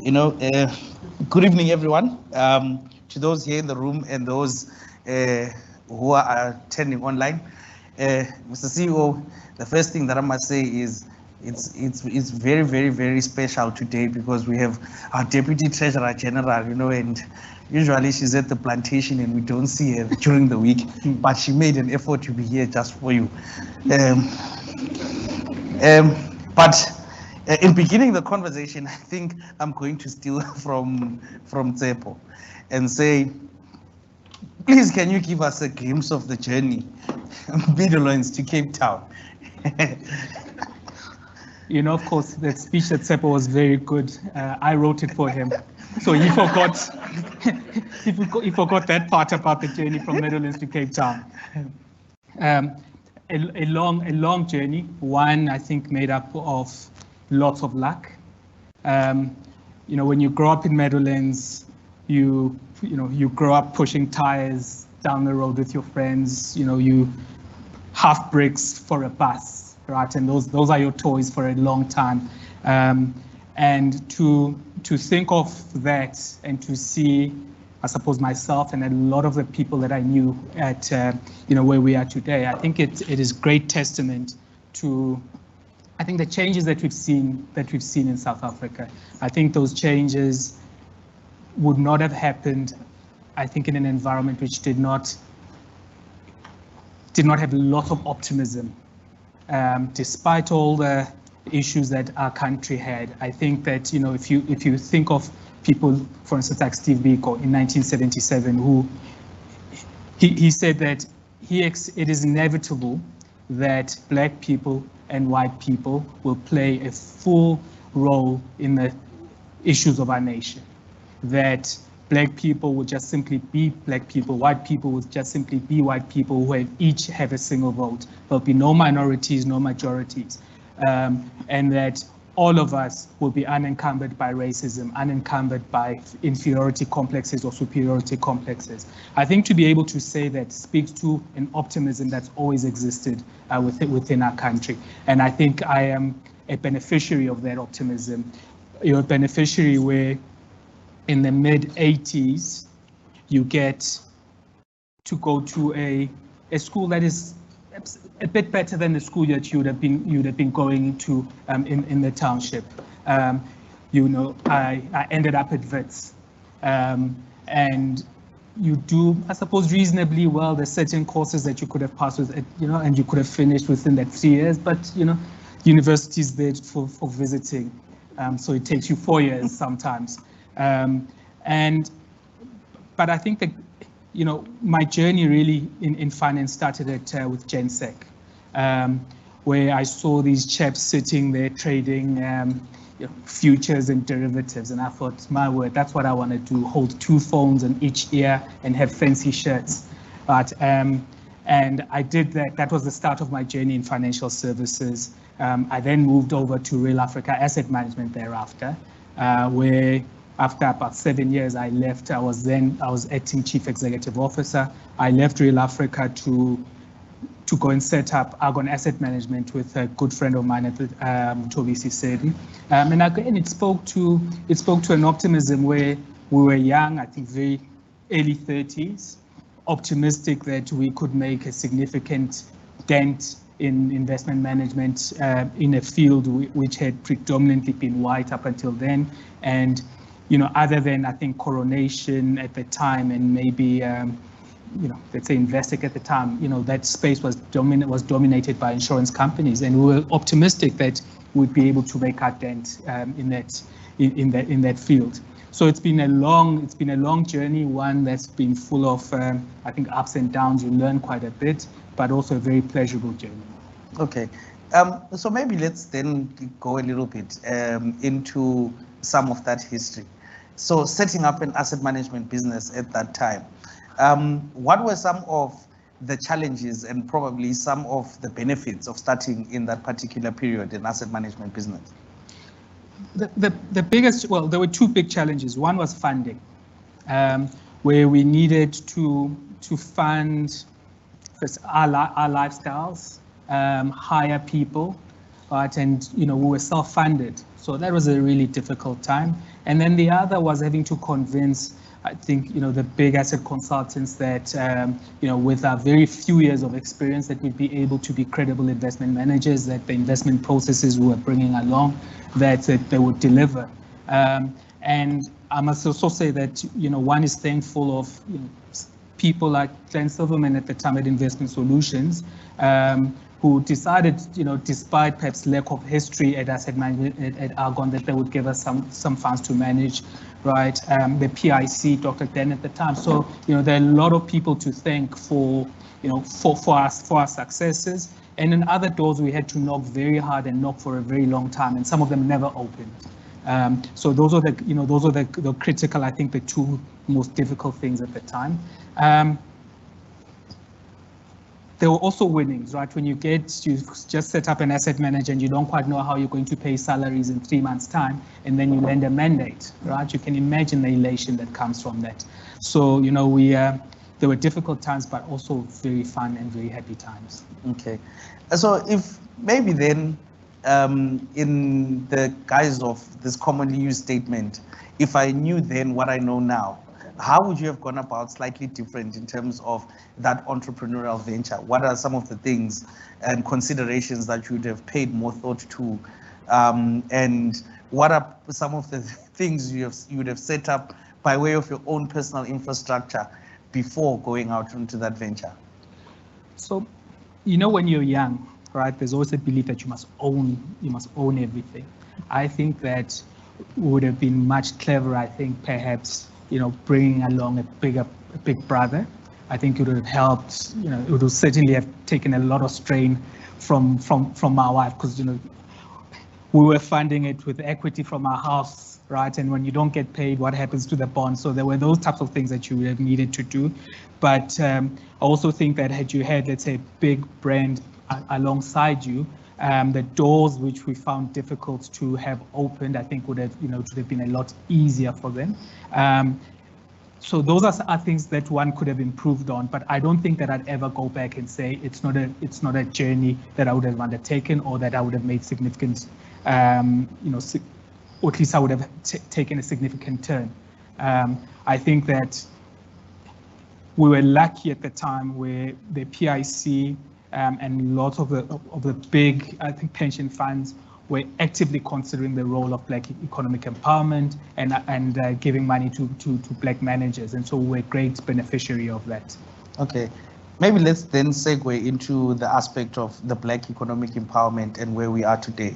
Good evening, everyone. To those here in the room and those who are attending online. Mr. CEO, the first thing that I must say is it's very, very, very special today because we have our Deputy Treasurer General, and usually she's at the plantation and we don't see her during the week, but she made an effort to be here just for you. But in beginning the conversation, I think I'm going to steal from Tsepo and say, please, can you give us a glimpse of the journey, Meadowlands to Cape Town? Of course, that speech that Tsepo was very good. I wrote it for him, so he forgot. he forgot that part about the journey from Meadowlands to Cape Town. A long journey. One, I think, made up of lots of luck. When you grow up in Meadowlands, you grow up pushing tires down the road with your friends. You half bricks for a bus, right? And those are your toys for a long time. And to think of that and to see, I suppose, myself and a lot of the people that I knew at where we are today, I think it is great testament to, I think, the changes that we've seen in South Africa. I think those changes would not have happened, I think, in an environment which did not have a lot of optimism, despite all the issues that our country had. I think that if you think of people, for instance, like Steve Biko in 1977, who he said that it is inevitable that black people and white people will play a full role in the issues of our nation. That black people will just simply be black people, white people will just simply be white people who each have a single vote. There'll be no minorities, no majorities, and that all of us will be unencumbered by racism, unencumbered by inferiority complexes or superiority complexes. I think to be able to say that speaks to an optimism that's always existed within our country. And I think I am a beneficiary of that optimism. You're a beneficiary where in the mid-80s, you get to go to a school that is a bit better than the school that you'd have been going to in the township. I ended up at Wits, and you do, I suppose, reasonably well. There's certain courses that you could have passed with, and you could have finished within that 3 years. But university is there for visiting, so it takes you 4 years sometimes. But I think that my journey really in finance started with GenSec, where I saw these chaps sitting there trading futures and derivatives, and I thought, my word, that's what I want to do: hold 2 phones in each ear and have fancy shirts. But and I did that. That was the start of my journey in financial services. I then moved over to Real Africa Asset Management thereafter, where after about 7 years, I left. I was acting chief executive officer. I left Real Africa to go and set up Argon Asset Management with a good friend of mine at Duzi. And again, it spoke to an optimism where we were young, I think very early 30s, optimistic that we could make a significant dent in investment management in a field which had predominantly been white up until then. And other than, I think, Coronation at the time and maybe, let's say Investec at the time, that space was dominated by insurance companies, and we were optimistic that we'd be able to make our dent in that field. So it's been a long journey, one that's been full of, I think, ups and downs. You learn quite a bit, but also a very pleasurable journey. Okay, so maybe let's then go a little bit into some of that history. So setting up an asset management business at that time, what were some of the challenges and probably some of the benefits of starting in that particular period in asset management business? The biggest, well, there were 2 big challenges. One was funding, where we needed to fund our lifestyles, hire people, right? And we were self-funded, so that was a really difficult time. And then the other was having to convince, I think, the big asset consultants that, with our very few years of experience, that we'd be able to be credible investment managers, that the investment processes we were bringing along, that they would deliver. And I must also say that, one is thankful of people like Glenn Silverman at the time at Investment Solutions, who decided, despite perhaps lack of history at asset management at Argon, that they would give us some funds to manage, right? The PIC, Dr. Dan at the time. So, there are a lot of people to thank for, for our successes. And in other doors, we had to knock very hard and knock for a very long time, and some of them never opened. So those are the critical, I think, the two most difficult things at the time. There were also winnings, right? When you just set up an asset manager and you don't quite know how you're going to pay salaries in 3 months' time, and then you land a mandate, right? You can imagine the elation that comes from that. So, there were difficult times, but also very fun and very happy times. Okay. So if maybe then, in the guise of this commonly used statement, if I knew then what I know now, how would you have gone about slightly different in terms of that entrepreneurial venture? What are some of the things and considerations that you would have paid more thought to? And what are some of the things you would have set up by way of your own personal infrastructure before going out into that venture? So, when you're young, right, there's always a belief that you must own everything. I think that would have been much cleverer, I think, perhaps, bringing along a big brother. I think it would have helped, it would certainly have taken a lot of strain from my wife, because, we were funding it with equity from our house, right? And when you don't get paid, what happens to the bond? So there were those types of things that you would have needed to do. But I also think that had you had, let's say, a big brand alongside you, the doors which we found difficult to have opened, I think would have, would have been a lot easier for them. So those are things that one could have improved on, but I don't think that I'd ever go back and say it's not a journey that I would have undertaken or that I would have made significant, or at least I would have taken a significant turn. I think that we were lucky at the time where the PIC and lots of the big, I think, pension funds were actively considering the role of Black economic empowerment and giving money to Black managers, and so we're a great beneficiary of that. Okay, maybe let's then segue into the aspect of the Black economic empowerment and where we are today.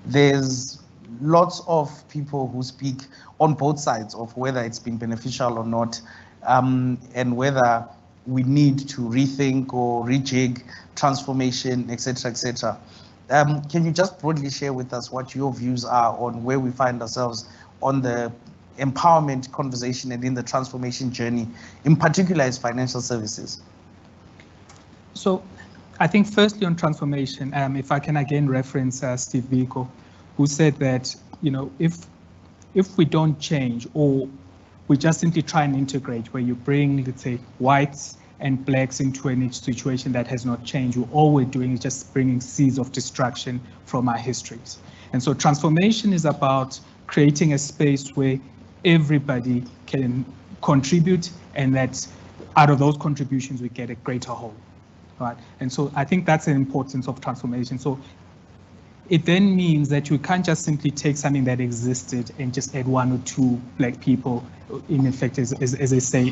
There's lots of people who speak on both sides of whether it's been beneficial or not, and whether we need to rethink or rejig transformation, etc., etc. Can you just broadly share with us what your views are on where we find ourselves on the empowerment conversation and in the transformation journey, in particular as financial services? So I think firstly on transformation, if I can again reference Steve Biko, who said that, if we don't change or we just simply try and integrate where you bring, let's say, whites and Blacks into a situation that has not changed, all we're doing is just bringing seeds of destruction from our histories. And so transformation is about creating a space where everybody can contribute, and that out of those contributions we get a greater whole, right? And so I think that's the importance of transformation. So it then means that you can't just simply take something that existed and just add 1 or 2 Black people, in effect, as they say,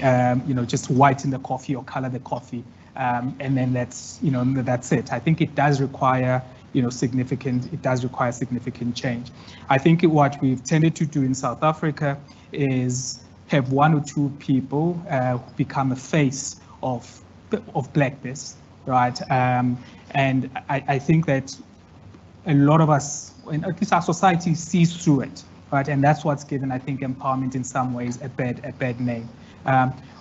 just whiten the coffee or color the coffee, and then that's it. I think it does require, significant change. I think what we've tended to do in South Africa is have 1 or 2 people become a face of Blackness, right? And I think that a lot of us, and at least our society, sees through it, right? And that's what's given, I think, empowerment in some ways a bad name.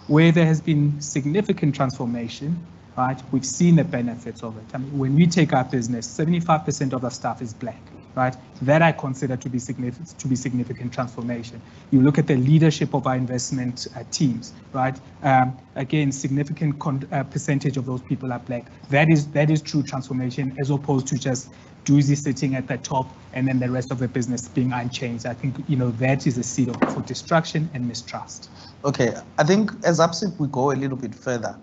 Where there has been significant transformation, right? We've seen the benefits of it. I mean, when we take our business, 75% of our staff is Black, right? That I consider to be significant transformation. You look at the leadership of our investment teams, right? Again, significant percentage of those people are black. That is true transformation, as opposed to just Duzi sitting at the top and then the rest of the business being unchanged. I think, you know, that is a seed for destruction and mistrust. Okay, I think as ABSIP we go a little bit further.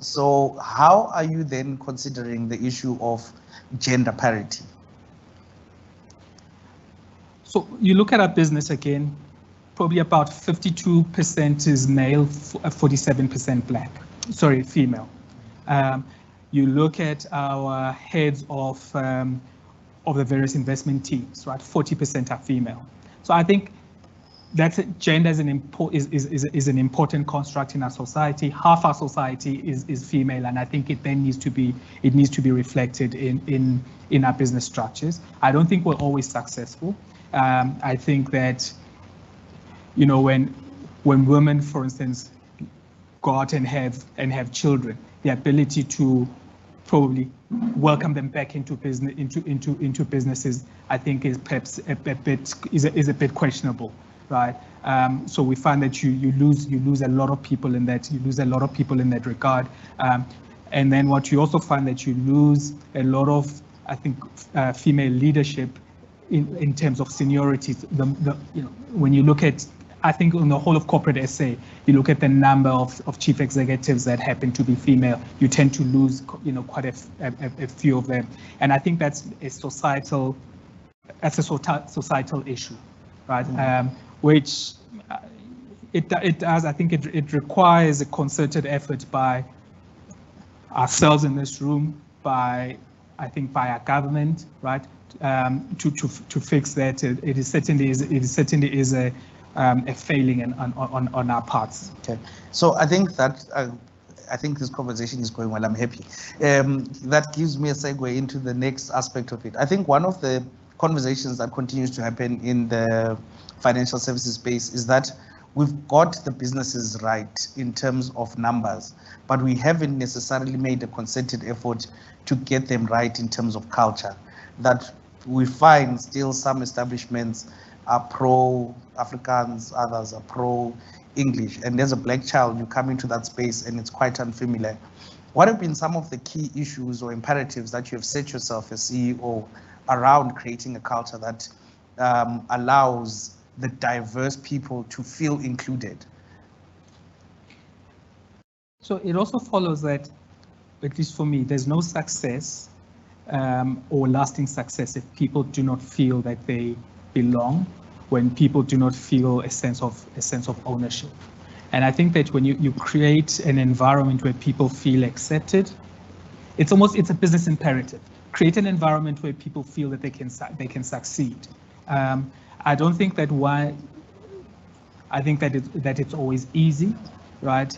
So how are you then considering the issue of gender parity? So you look at our business again, probably about 52% is male, 47% black, sorry, female. You look at our heads of the various investment teams, right? 40% are female. So I think that gender is an important construct in our society. Half our society is female, and I think it then needs to be reflected in our business structures. I don't think we're always successful. I think that, you know, when women, for instance, go out and have children, the ability to probably welcome them back into businesses, I think is perhaps a bit questionable, right? So we find that you lose a lot of people in that regard, and then what you also find that you lose a lot of, I think, female leadership in terms of seniority. You know, when you look at, I think on the whole of corporate SA, you look at the number of chief executives that happen to be female, you tend to lose, you know, quite a few of them. And I think that's a societal issue, right? Mm-hmm. Which it does, I think it requires a concerted effort by ourselves in this room, by our government, right? To fix that. It certainly is a failing on our parts. Okay, so I think that I think this conversation is going well. I'm happy. That gives me a segue into the next aspect of it. I think one of the conversations that continues to happen in the financial services space is that we've got the businesses right in terms of numbers, but we haven't necessarily made a concerted effort to get them right in terms of culture. That we find still some establishments are pro-Africans, others are pro-English. And as a black child, you come into that space and it's quite unfamiliar. What have been some of the key issues or imperatives that you have set yourself as CEO around creating a culture that allows the diverse people to feel included? So it also follows that, at least for me, there's no success or lasting success if people do not feel that they belong, when people do not feel a sense of ownership. And I think that when you create an environment where people feel accepted, it's a business imperative. Create an environment where people feel that they can succeed. I don't think that I think that it's always easy, right?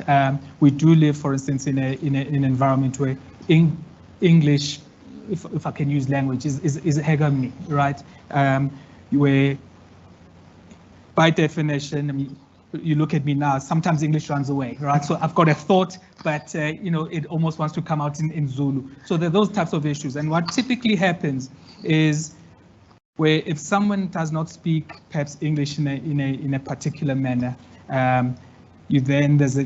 We do live, for instance, in an environment where English, if I can use language, is hegemony, right? Where, by definition, I mean, you look at me now, sometimes English runs away, right? So I've got a thought, but you know, it almost wants to come out in Zulu. So there are those types of issues. And what typically happens is, where if someone does not speak perhaps English in a particular manner, there's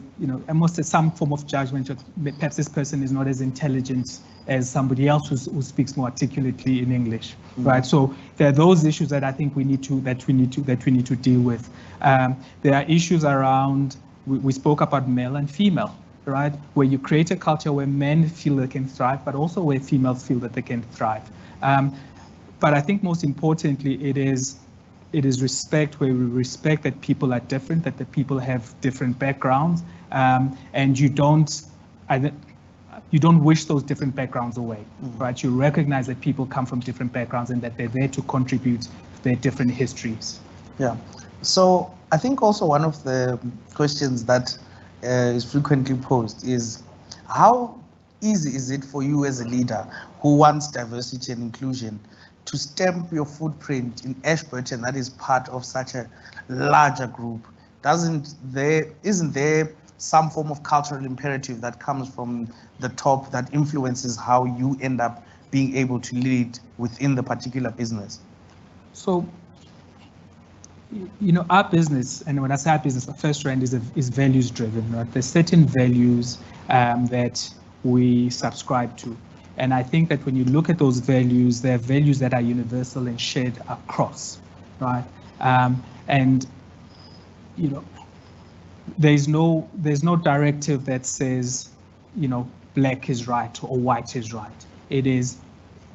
almost some form of judgment of perhaps this person is not as intelligent as somebody else who speaks more articulately in English, mm-hmm. right? So there are those issues that I think we need to deal with. There are issues around, we spoke about male and female, right? Where you create a culture where men feel they can thrive, but also where females feel that they can thrive. But I think most importantly, it is respect, where we respect that people are different, that the people have different backgrounds, and you don't wish those different backgrounds away, mm-hmm. right? You recognize that people come from different backgrounds and that they're there to contribute their different histories. Yeah. So I think also one of the questions that is frequently posed is, how easy is it for you as a leader who wants diversity and inclusion to stamp your footprint in Ashburton that is part of such a larger group? Isn't there some form of cultural imperative that comes from the top that influences how you end up being able to lead within the particular business? So, you know, our business, and when I say our business, our first rand is values driven, right? There's certain values that we subscribe to. And I think that when you look at those values, they're values that are universal and shared across, right? And, you know, there's no directive that says, you know, black is right or white is right. It is,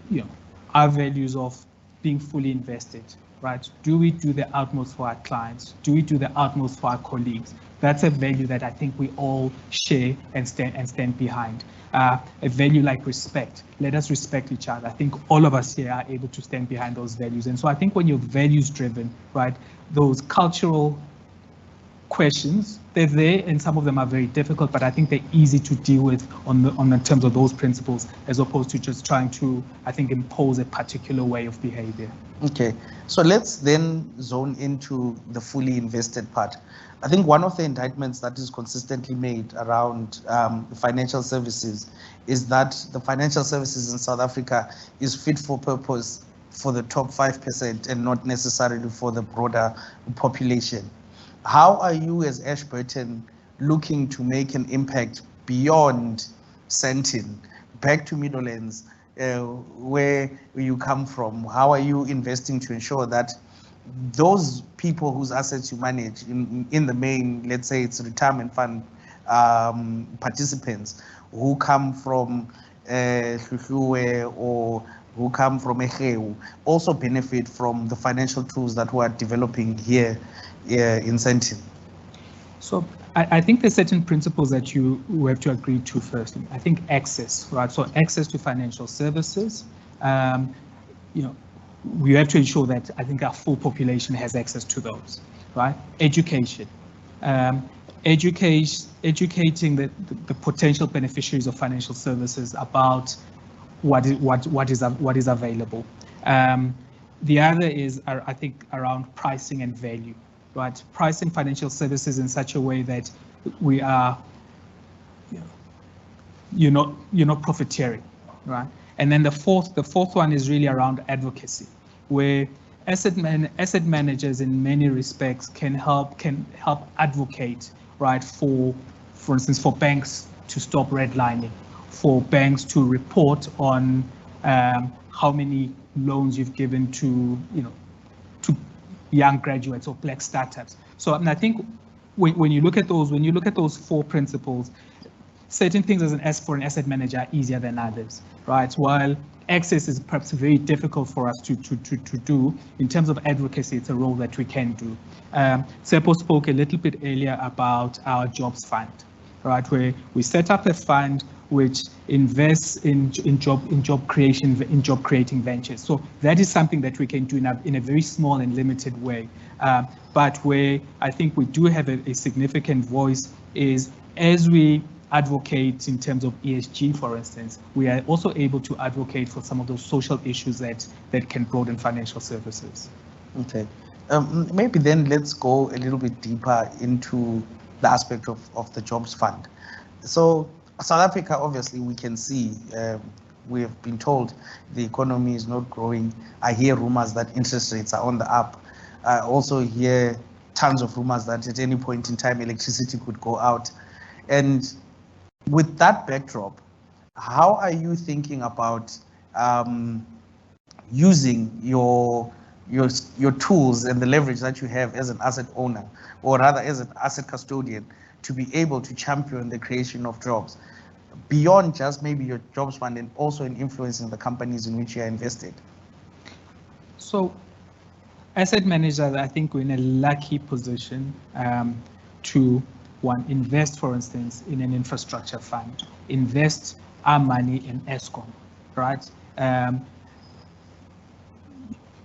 you know, our values of being fully invested, right? Do we do the utmost for our clients? Do we do the utmost for our colleagues? That's a value that I think we all share and stand behind. A value like respect. Let us respect each other. I think all of us here are able to stand behind those values. And so I think when you're values driven, right, those cultural questions, they're there, and some of them are very difficult, but I think they're easy to deal with on the terms of those principles, as opposed to just trying to, I think, impose a particular way of behavior. Okay, so let's then zone into the fully invested part. I think one of the indictments that is consistently made around financial services is that the financial services in South Africa is fit for purpose for the top 5% and not necessarily for the broader population. How are you as Ashburton looking to make an impact beyond Sandton, back to Meadowlands, where you come from? How are you investing to ensure that those people whose assets you manage in the main, let's say it's retirement fund participants who come from Ndlovu or who come from Egewu also benefit from the financial tools that we are developing here in Sandton? So I think there's certain principles that you have to agree to firstly. I think access, right? So access to financial services, you know, we have to ensure that I think our full population has access to those, right? Education, educating the potential beneficiaries of financial services about what is available. The other is, I think, around pricing and value, right? Pricing financial services in such a way that we are, you're not profiteering, right? And then the fourth one is really around advocacy, where asset managers in many respects can help advocate, right, for instance, for banks to stop redlining, for banks to report on how many loans you've given to to young graduates or black startups. So I think when you look at those four principles, certain things for an asset manager are easier than others, right? While access is perhaps very difficult for us to do, in terms of advocacy, it's a role that we can do. Seppo spoke a little bit earlier about our jobs fund, right? Where we set up a fund which invests in job creating ventures. So that is something that we can do in a very small and limited way. But where I think we do have a significant voice is as we advocate in terms of ESG, for instance, we are also able to advocate for some of those social issues that can broaden financial services. Okay, maybe then let's go a little bit deeper into the aspect of the jobs fund. So South Africa, obviously, we can see, we have been told the economy is not growing. I hear rumors that interest rates are on the up. I also hear tons of rumors that at any point in time, electricity could go out. And with that backdrop, how are you thinking about using your tools and the leverage that you have as an asset owner, or rather as an asset custodian, to be able to champion the creation of jobs beyond just maybe your jobs fund and also in influencing the companies in which you are invested? So asset managers, I think we're in a lucky position to invest, for instance, in an infrastructure fund, invest our money in Eskom, right?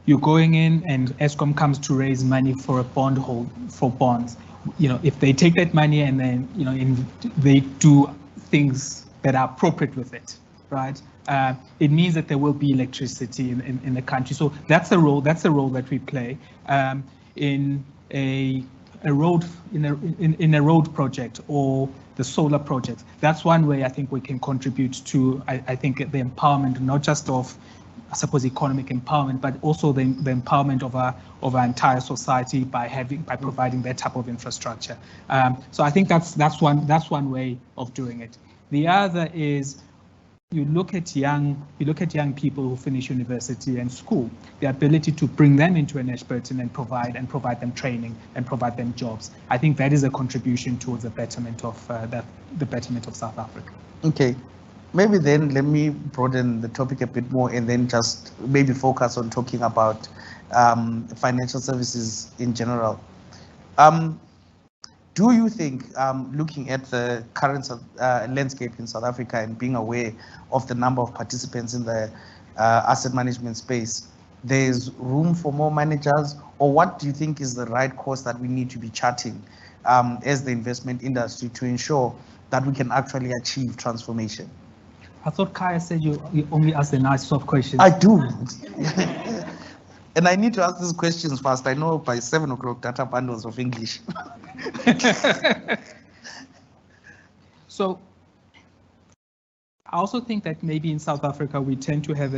You're going in and Eskom comes to raise money for a for bonds. If they take that money and then, they do things that are appropriate with it, right? It means that there will be electricity in the country. So that's a role that we play in a road project or the solar project. That's one way I think we can contribute to, I think, the empowerment, not just of I suppose, economic empowerment, but also the empowerment of our entire society by providing that type of infrastructure. So I think that's one way of doing it. The other is you look at young people who finish university and school, the ability to bring them into an Ashburton and provide them training and provide them jobs. I think that is a contribution towards the betterment of South Africa. Okay, maybe then let me broaden the topic a bit more and then just maybe focus on talking about financial services in general. Do you think, looking at the current landscape in South Africa and being aware of the number of participants in the asset management space, there's room for more managers, or what do you think is the right course that we need to be charting as the investment industry to ensure that we can actually achieve transformation? I thought Kaya said you only ask the nice soft questions. I do. And I need to ask these questions fast. I know by 7 o'clock data bundles of English. So I also think that maybe in South Africa we tend to have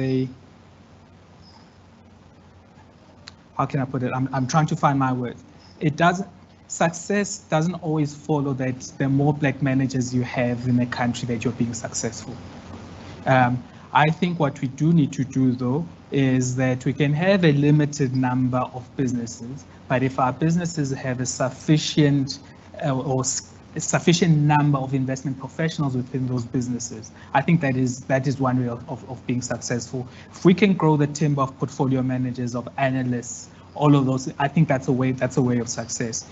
how can I put it? I'm trying to find my word. Success doesn't always follow that the more black managers you have in a country that you're being successful. I think what we do need to do, though, is that we can have a limited number of businesses, but if our businesses have a sufficient number of investment professionals within those businesses, I think that is one way of being successful. If we can grow the timber of portfolio managers, of analysts, all of those, I think that's a way of success.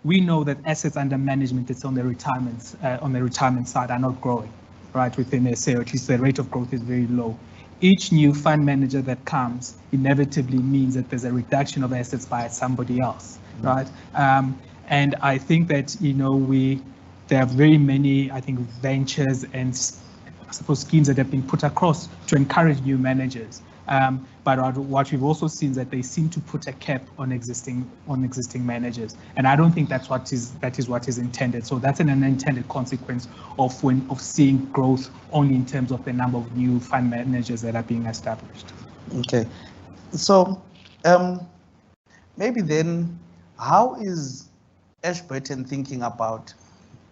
We know that assets under management, it's on the retirement side, are not growing, right, within SA, or at least the rate of growth is very low. Each new fund manager that comes inevitably means that there's a reduction of assets by somebody else, right? And I think that, there are very many, I think, ventures and I suppose schemes that have been put across to encourage new managers. But what we've also seen is that they seem to put a cap on existing managers, and I don't think that is what is intended. So that's an unintended consequence of seeing growth only in terms of the number of new fund managers that are being established. Okay, so maybe then, how is Ashburton thinking about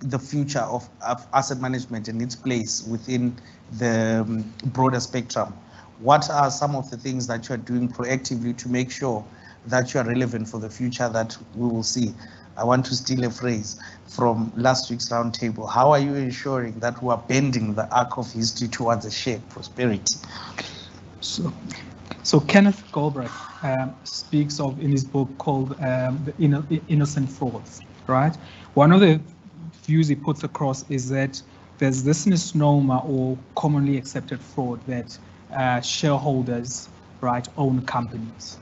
the future of asset management and its place within the broader spectrum? What are some of the things that you're doing proactively to make sure that you are relevant for the future that we will see? I want to steal a phrase from last week's roundtable. How are you ensuring that we are bending the arc of history towards a shared prosperity? So Kenneth Galbraith speaks of, in his book called The Innocent Frauds, right? One of the views he puts across is that there's this misnomer or commonly accepted fraud that shareholders, right, own companies.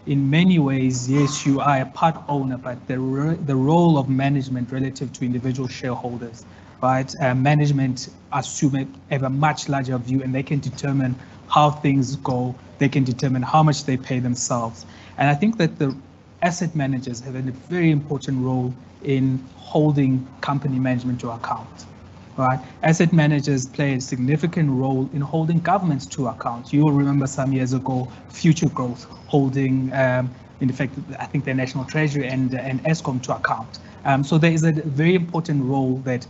In many ways, yes, you are a part owner, but the role of management relative to individual shareholders, right? Management assume have a much larger view, and they can determine how things go. They can determine how much they pay themselves. And I think that the asset managers have a very important role in holding company management to account. Right. Asset managers play a significant role in holding governments to account. You'll remember some years ago, Future Growth holding, in effect, I think the National Treasury and Eskom to account. So there is a very important role that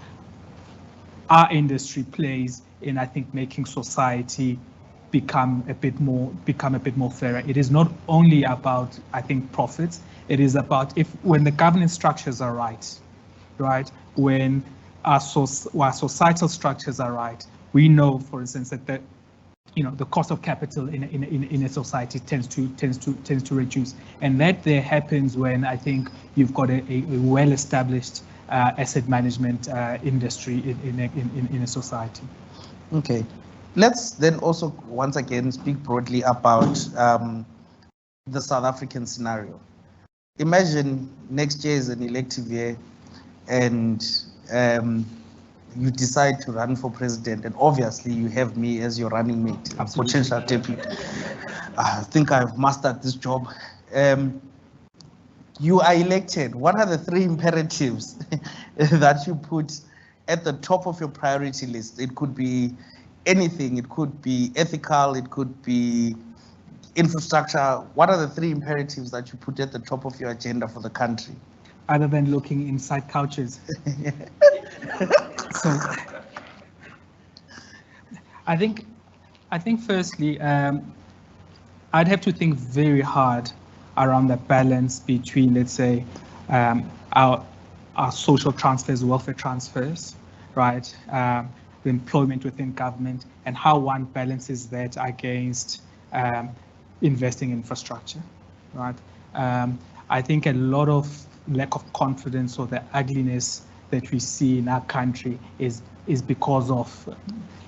our industry plays in, I think, making society become a bit more fairer. It is not only about, I think, profits. It is about when the governance structures are right, when our societal structures are right. We know, for instance, that the cost of capital in a society tends to reduce, and that there happens when I think you've got a well-established asset management industry in a society. Okay, let's then also once again speak broadly about the South African scenario. Imagine next year is an elective year, and you decide to run for president, and obviously you have me as your running mate, a potential deputy. I think I've mastered this job. You are elected. What are the 3 imperatives that you put at the top of your priority list? It could be anything. It could be ethical, it could be infrastructure. What are the 3 imperatives that you put at the top of your agenda for the country? Other than looking inside couches. So I think firstly, I'd have to think very hard around the balance between, let's say, our social transfers, welfare transfers, right? The employment within government, and how one balances that against investing in infrastructure, right? I think a lot of lack of confidence or the ugliness that we see in our country is because of,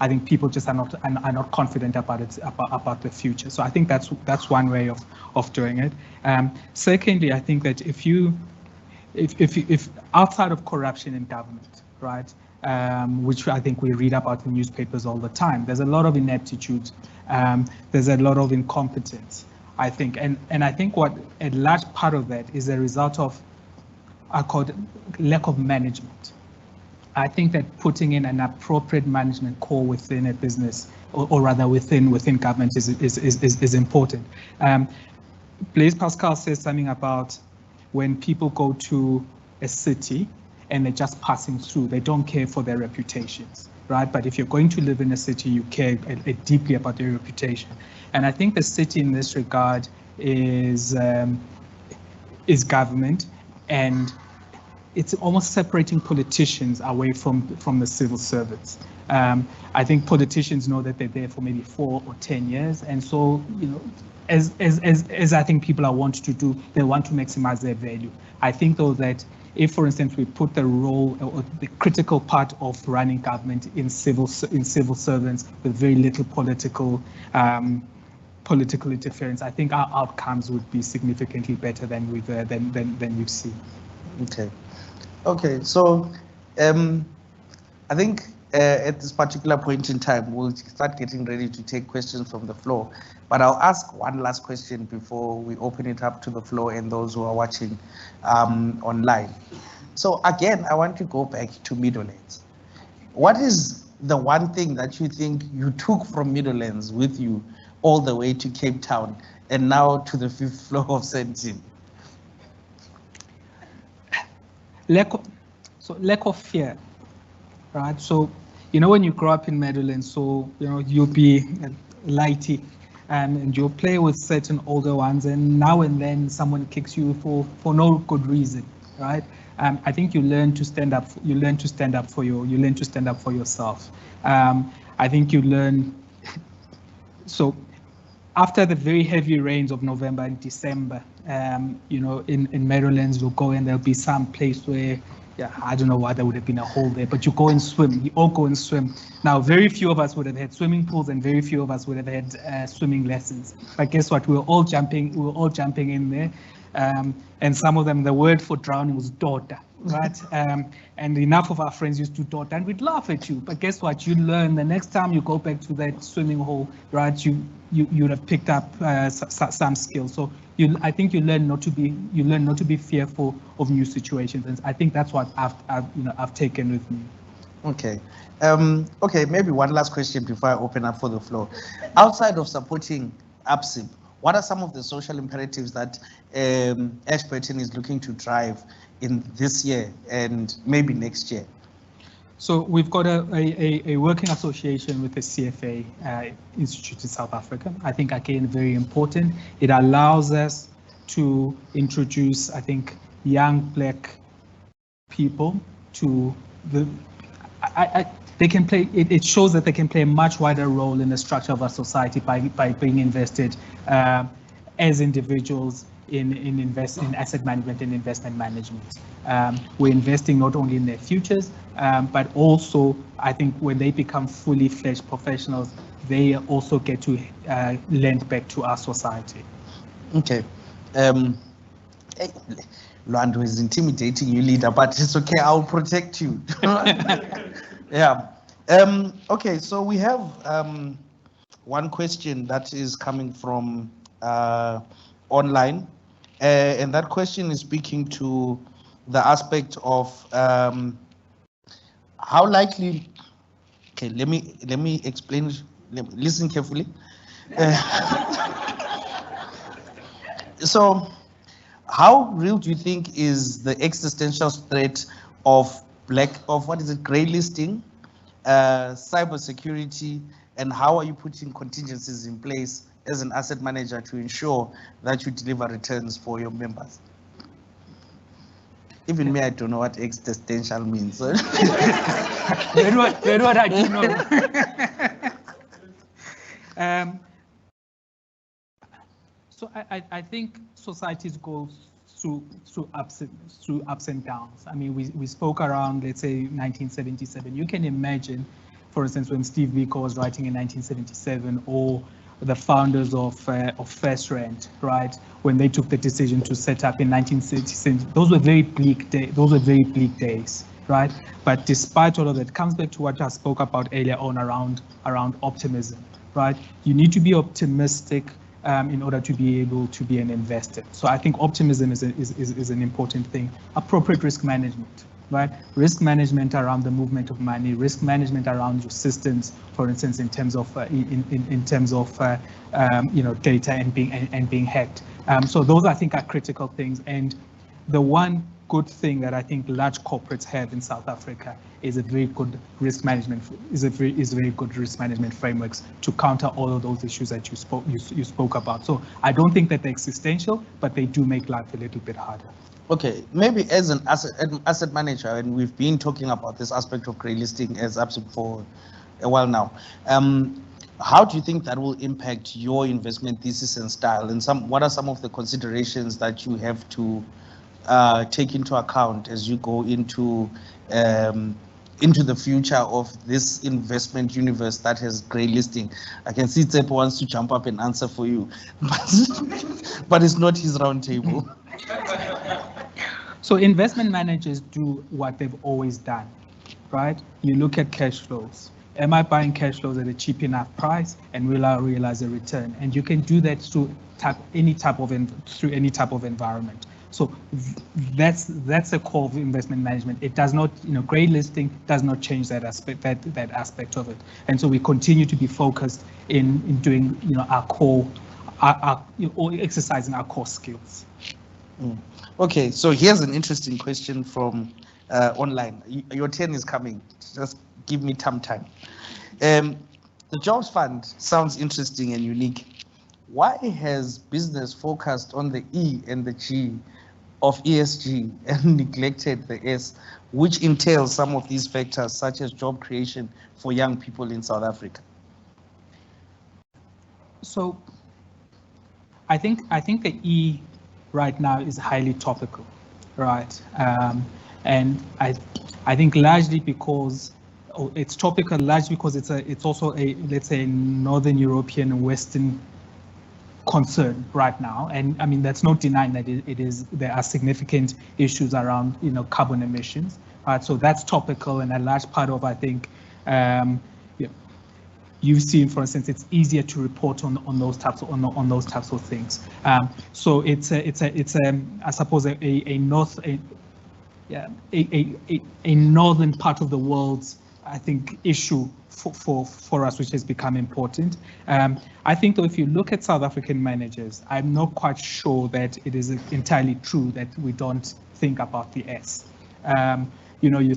I think people just are not confident about it, about the future. So I think that's one way of doing it. Secondly, I think that if outside of corruption in government, right, which I think we read about in newspapers all the time, there's a lot of ineptitude, there's a lot of incompetence, I think, and I think what a large part of that is a result of, I call it, lack of management. I think that putting in an appropriate management core within a business, or rather within government, is important. Blaise Pascal says something about when people go to a city and they're just passing through, they don't care for their reputations, right? But if you're going to live in a city, you care deeply about your reputation. And I think the city in this regard is government, and it's almost separating politicians away from the civil servants. I think politicians know that they're there for maybe 4 or 10 years, and so, you know, as I think people are wanting to do, they want to maximize their value. I think though that if, for instance, we put the role or the critical part of running government in civil servants with very little political interference, I think our outcomes would be significantly better than we've seen. Okay, so I think at this particular point in time, we'll start getting ready to take questions from the floor. But I'll ask one last question before we open it up to the floor and those who are watching online. So again, I want to go back to Meadowlands. What is the one thing that you think you took from Meadowlands with you all the way to Cape Town and now to the 5th floor of Sandton? Lack of fear, right? So, you know, when you grow up in Meadowlands, so, you know, you'll be lighty and you'll play with certain older ones, and now and then someone kicks you for no good reason, right? I think you learn to stand up. You learn to stand up for yourself. I think you learn. So, after the very heavy rains of November and December, you know, in Meadowlands, we'll go and there'll be some place where, yeah, I don't know why there would have been a hole there, but you go and swim. You all go and swim. Now, very few of us would have had swimming pools, and very few of us would have had swimming lessons. But guess what? We were all jumping in there, and some of them, the word for drowning was dota, right? And enough of our friends used to dota, and we'd laugh at you. But guess what? You learn the next time you go back to that swimming hole, right? You'd have picked up some skills. So I think you learn not to be fearful of new situations, and I think that's what I've taken with me. Okay. Okay, maybe one last question before I open up for the floor. Outside of supporting ABSIP, what are some of the social imperatives that Ashburton is looking to drive in this year and maybe next year? So we've got a working association with the CFA Institute in South Africa. I think, again, very important. It allows us to introduce, I think, young Black people to they can play. It shows that they can play a much wider role in the structure of our society by being invested as individuals in asset management and investment management. We're investing not only in their futures, but also, I think, when they become fully fledged professionals, they also get to lend back to our society. Okay. Lwando is intimidating you, leader, but it's okay. I'll protect you. Yeah. Okay. So we have one question that is coming from online, and that question is speaking to the aspect of how likely Okay, let me explain. Listen carefully. So, how real do you think is the existential threat of grey listing, cybersecurity, and how are you putting contingencies in place as an asset manager to ensure that you deliver returns for your members? Even me, I don't know what existential means. Then what I do know. So I think societies go through ups and downs. I mean, we spoke around, let's say, 1977. You can imagine, for instance, when Steve Biko was writing in 1977, or the founders of First Rand, right, when they took the decision to set up in 1967. Those were very bleak days, right? But despite all of that, it comes back to what I spoke about earlier on around optimism, right? You need to be optimistic in order to be able to be an investor. So I think optimism is an important thing. Appropriate risk management, right? Risk management around the movement of money, risk management around your systems, for instance, in terms of data and being hacked. So those, I think, are critical things. And the one good thing that I think large corporates have in South Africa is a very good risk management frameworks to counter all of those issues that you spoke about. So I don't think that they're existential, but they do make life a little bit harder. Okay, maybe as an asset manager, and we've been talking about this aspect of grey listing as ABSIP for a while now. How do you think that will impact your investment thesis and style? And what are some of the considerations that you have to take into account as you go into the future of this investment universe that has grey listing? I can see Tsepo wants to jump up and answer for you, but it's not his roundtable. So investment managers do what they've always done, right? You look at cash flows. Am I buying cash flows at a cheap enough price, and will I realize a return? And you can do that through any type of environment. So that's the core of investment management. It does not, grey listing does not change that aspect of it. And so we continue to be focused in doing, our core, or exercising our core skills. Okay, so here's an interesting question from online. Your turn is coming. Just give me some time. The Jobs Fund sounds interesting and unique. Why has business focused on the E and the G of ESG and neglected the S, which entails some of these factors, such as job creation for young people in South Africa? So I think the E right now is highly topical, right? And I think largely because it's topical, largely because it's also a, let's say, Northern European Western concern right now. And I mean, that's not denying that there are significant issues around, carbon emissions, right? So that's topical, and a large part of, I think, you've seen, for instance, it's easier to report on those types of things. So it's I suppose a northern part of the world's, I think, issue for us, which has become important. I think, though, if you look at South African managers, I'm not quite sure that it is entirely true that we don't think about the S. You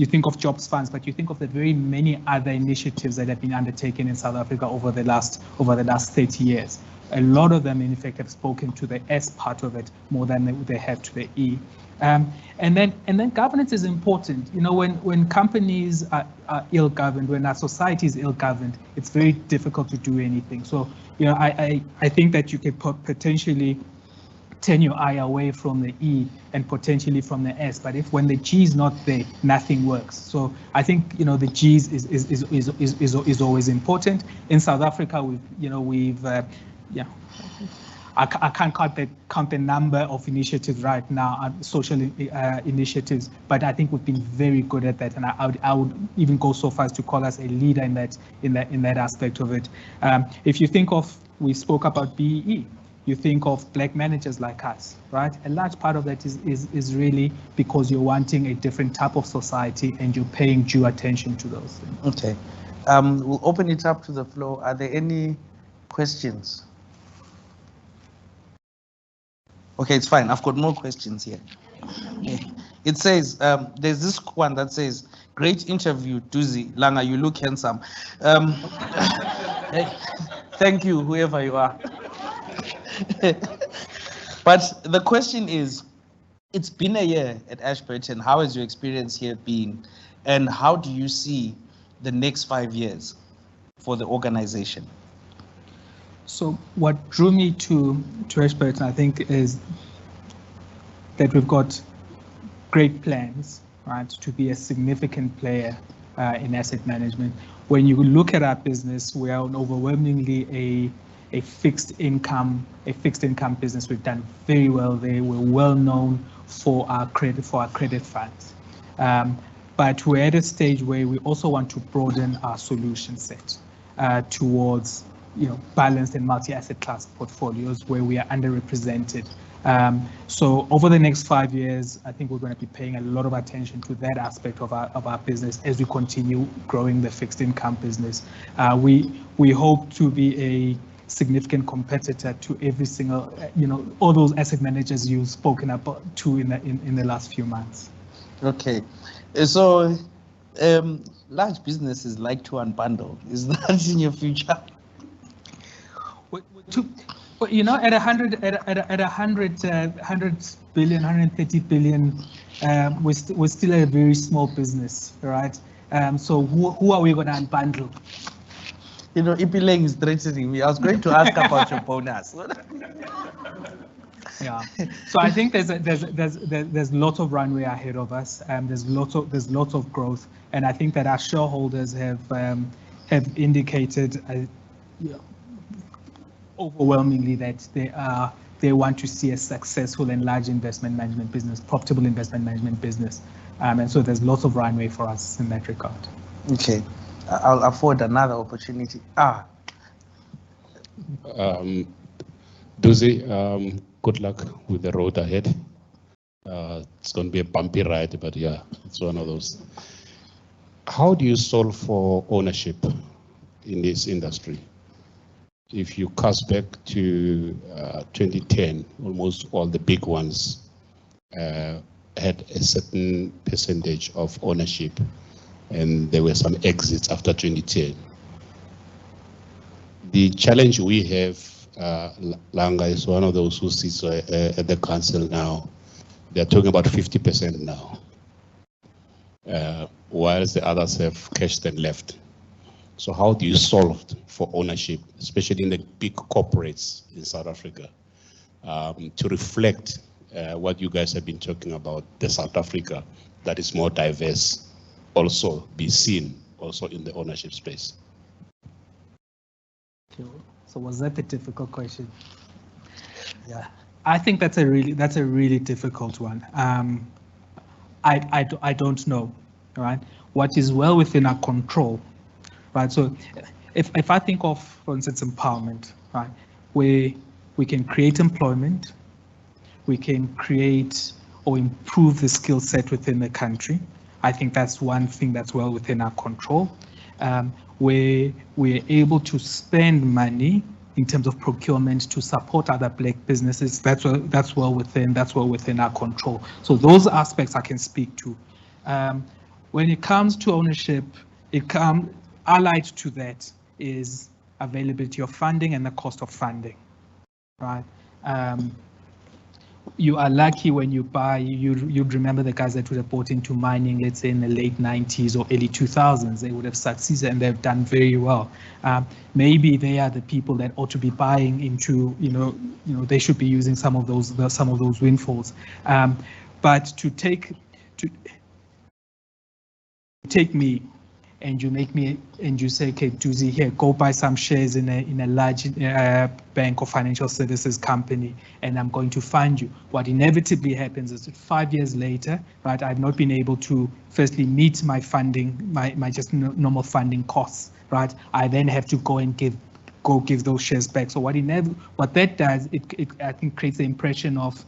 think of jobs funds, but you think of the very many other initiatives that have been undertaken in South Africa over the last 30 years. A lot of them, in effect, have spoken to the S part of it more than they have to the E. And then governance is important. When companies are ill-governed, when our society is ill-governed, it's very difficult to do anything. So, I think that you could potentially turn your eye away from the E and potentially from the S, but when the G is not there, nothing works. So I think the G is always important. In South Africa, I can't count the number of initiatives right now, social initiatives, but I think we've been very good at that, and I would even go so far as to call us a leader in that aspect of it. If you think of, we spoke about BEE. you think of black managers like us, right? A large part of that is really because you're wanting a different type of society and you're paying due attention to those things. Okay. We'll open it up to the floor. Are there any questions? Okay, it's fine. I've got more questions here. It says, there's this one that says, great interview, Duzi. Langa, you look handsome. Thank you, whoever you are. But the question is, it's been a year at Ashburton. How has your experience here been? And how do you see the next 5 years for the organization? So what drew me to Ashburton, I think, is that we've got great plans, right, to be a significant player in asset management. When you look at our business, we are overwhelmingly a fixed income business. We've done very well there. We're well known for our credit funds. But we're at a stage where we also want to broaden our solution set towards balanced and multi-asset class portfolios where we are underrepresented. So over the next 5 years, I think we're going to be paying a lot of attention to that aspect of our business as we continue growing the fixed income business. We hope to be a significant competitor to every single, all those asset managers you've spoken about to in the last few months. Okay, so large businesses like to unbundle. Is that in your future? At 100 billion, 130 billion, we're still a very small business, right? So who are we going to unbundle? Ipileng is threatening me. I was going to ask about your bonus. Yeah. So I think there's lots of runway ahead of us. There's lots of growth, and I think that our shareholders have indicated overwhelmingly that they want to see a successful and large investment management business, profitable investment management business, and so there's lots of runway for us in that regard. Okay, I'll afford another opportunity. Duzi, good luck with the road ahead. It's going to be a bumpy ride, but yeah, it's one of those. How do you solve for ownership in this industry? If you cast back to 2010, almost all the big ones had a certain percentage of ownership, and there were some exits after 2010. The challenge we have, Langa is one of those who sits at the council now. They're talking about 50% now, whilst the others have cashed and left. So how do you solve for ownership, especially in the big corporates in South Africa, to reflect what you guys have been talking about, the South Africa that is more diverse, also be seen also in the ownership space? So was that a difficult question? Yeah, I think that's a really difficult one. I don't know, right? What is well within our control, right? So if I think of, for instance, empowerment, right? We can create employment, we can create or improve the skill set within the country. I think that's one thing that's well within our control. Where we're able to spend money in terms of procurement to support other black businesses, that's well within our control. So those aspects I can speak to. When it comes to ownership, allied to that is availability of funding and the cost of funding, right? You are lucky when you buy, you'd remember the guys that would have bought into mining, let's say in the late 90s or early 2000s, they would have succeeded and they've done very well. Maybe they are the people that ought to be buying into, they should be using some of those windfalls. But to take me and you make me, and you say, okay, Duzi, here, go buy some shares in a large bank or financial services company, and I'm going to fund you. What inevitably happens is that 5 years later, right, I've not been able to firstly meet my funding, my just normal funding costs, right? I then have to go and give go give those shares back. So what that does, it I think creates the impression of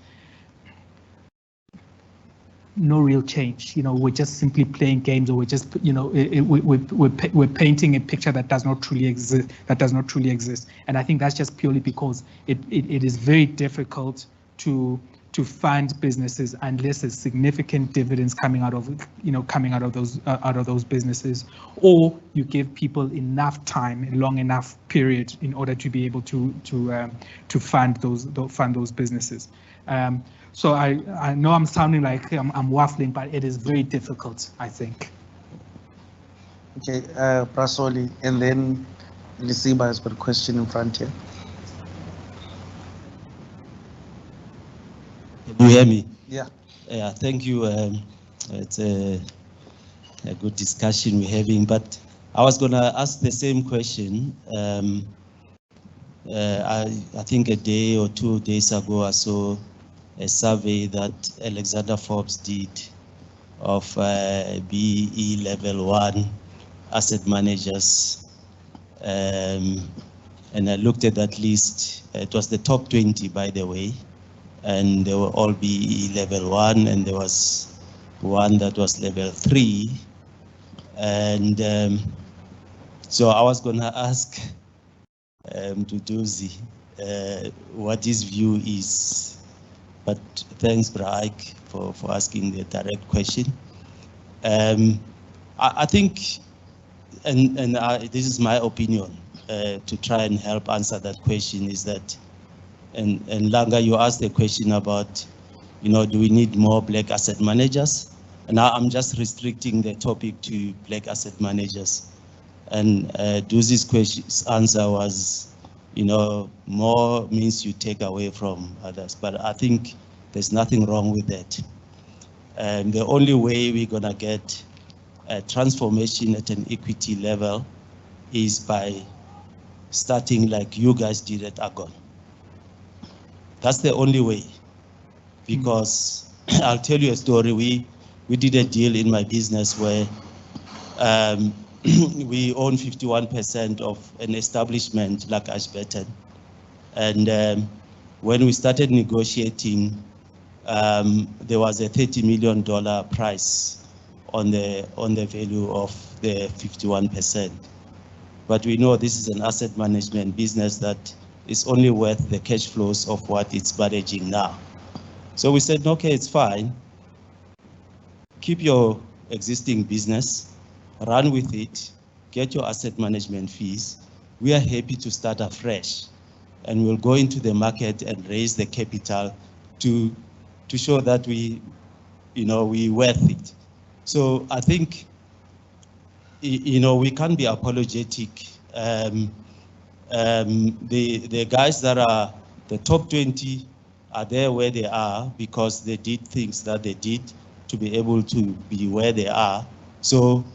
no real change. We're just simply playing games, or we're just, we're painting a picture that does not truly exist. And I think that's just purely because it is very difficult to fund businesses unless there's significant dividends coming out of those businesses, or you give people enough time, a long enough period, in order to be able to fund those businesses. So I know I'm sounding like I'm waffling, but it is very difficult, I think. Okay, Prasoli, and then Lisiba has got a question in front here. Can you hear me? Yeah. Yeah, thank you. It's a good discussion we're having, but I was going to ask the same question. I think a day or 2 days ago, I saw a survey that Alexander Forbes did of BE level 1 asset managers. And I looked at that list. It was the top 20, by the way. And they were all BE level 1, and there was one that was level 3. And so I was going to ask to Duzi what his view is. But thanks, Braik, for asking the direct question. I think, and this is my opinion, to try and help answer that question, is that, and Langa, you asked the question about, do we need more black asset managers? And I'm just restricting the topic to black asset managers. And Duzi's answer was, more means you take away from others. But I think there's nothing wrong with that. And the only way we're gonna get a transformation at an equity level is by starting like you guys did at Agon. That's the only way, because I'll tell you a story. We did a deal in my business where we own 51% of an establishment like Ashburton. And when we started negotiating, there was a $30 million price on the value of the 51%. But we know this is an asset management business that is only worth the cash flows of what it's managing now. So we said, okay, it's fine. Keep your existing business, run with it, get your asset management fees. We are happy to start afresh, and we'll go into the market and raise the capital to show that we're worth it. So I think, we can't be apologetic. The guys that are the top 20 are there where they are because they did things that they did to be able to be where they are. So